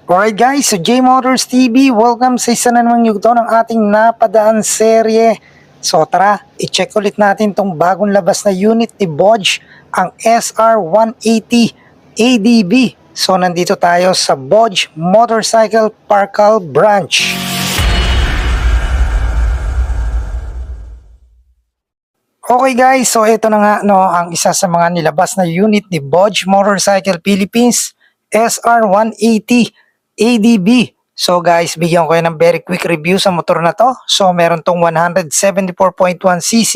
Alright guys, so J Motors TV, welcome sa isa na namang yugto ng ating napadaan serye. So tara, i-check ulit natin tong bagong labas na unit ni Bodge, ang SR180 ADB. So nandito tayo sa Bodge Motorcycle Parkal Branch. Okay guys, so ito na nga ang isa sa mga nilabas na unit ni Bodge Motorcycle Philippines, SR180 ADB. So guys, bigyan ko kayo ng very quick review sa motor na to. So meron tong 174.1cc,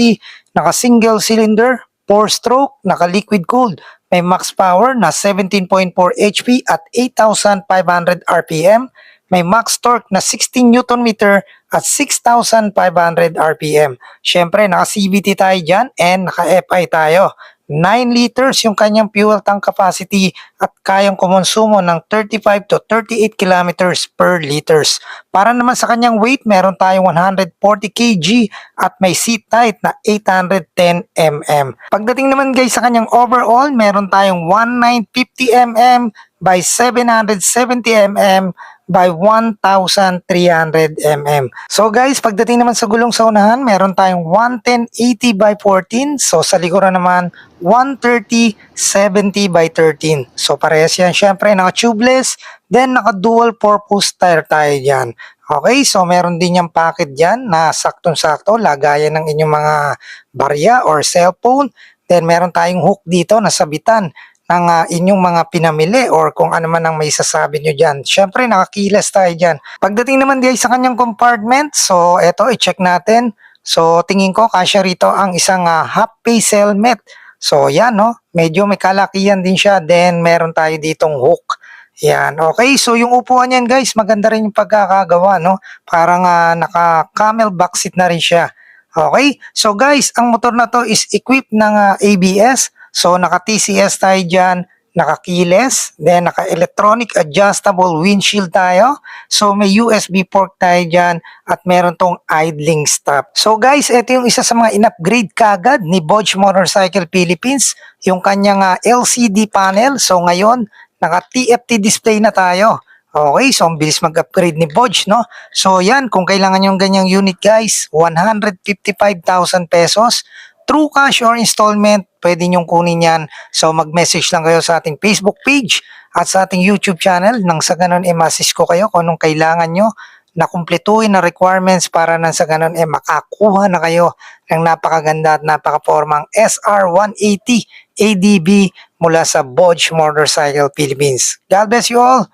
naka single cylinder, 4-stroke, naka liquid cooled. May max power na 17.4 HP at 8,500 RPM. May max torque na 16 Nm at 6,500 RPM. Syempre, naka-CVT tayo dyan and naka-FI tayo. 9 liters yung kanyang fuel tank capacity at kayang kumonsumo ng 35 to 38 kilometers per liters. Para naman sa kanyang weight, meron tayong 140 kg at may seat height na 810 mm. Pagdating naman guys sa kanyang overall, meron tayong 1950 mm by 770 mm by 1,300 mm. So guys, pagdating naman sa gulong sa unahan, meron tayong 110/80 by 14. So sa likuran naman, 130/70 by 13. So parehas yan. Syempre, naka-tubeless, then naka-dual purpose tire tayo dyan. Okay, so meron din yung packet dyan na saktong-sakto, lagayan ng inyong mga barya or cellphone. Then meron tayong hook dito na sabitan ng inyong mga pinamili or kung ano man ang may sasabi nyo dyan. Syempre, nakakilas tayo dyan. Pagdating naman guys sa kanyang compartment, so eto, i-check natin. So tingin ko, kasya rito ang isang half face helmet. So yan, no? Medyo may kalakihan din siya. Then meron tayo ditong hook. Yan, okay. So yung upuan yan guys, maganda rin yung pagkakagawa, no? Parang naka-camel back seat na rin siya. Okay, so guys, ang motor na to is equipped ng ABS. So naka-TCS tayo dyan, naka-keyless, then naka-electronic adjustable windshield tayo. So may USB port tayo dyan at meron tong idling stop. So guys, ito yung isa sa mga in-upgrade kagad ni Bodge Motorcycle Philippines, yung kanyang LCD panel. So ngayon, naka-TFT display na tayo. Okay, so ang bilis mag-upgrade ni Bodge, no? So yan, kung kailangan yung ganyang unit guys, 155,000 pesos. True cash or installment, pwede nyong kunin yan. So mag-message lang kayo sa ating Facebook page at sa ating YouTube channel. Nang sa ganun, ma-assist ko kayo kung anong kailangan nyo na kumpletuhin na requirements para nang sa ganun, makakuha na kayo ng napakaganda at napakapormang SR180 ADB mula sa Bodge Motorcycle Philippines. God bless you all!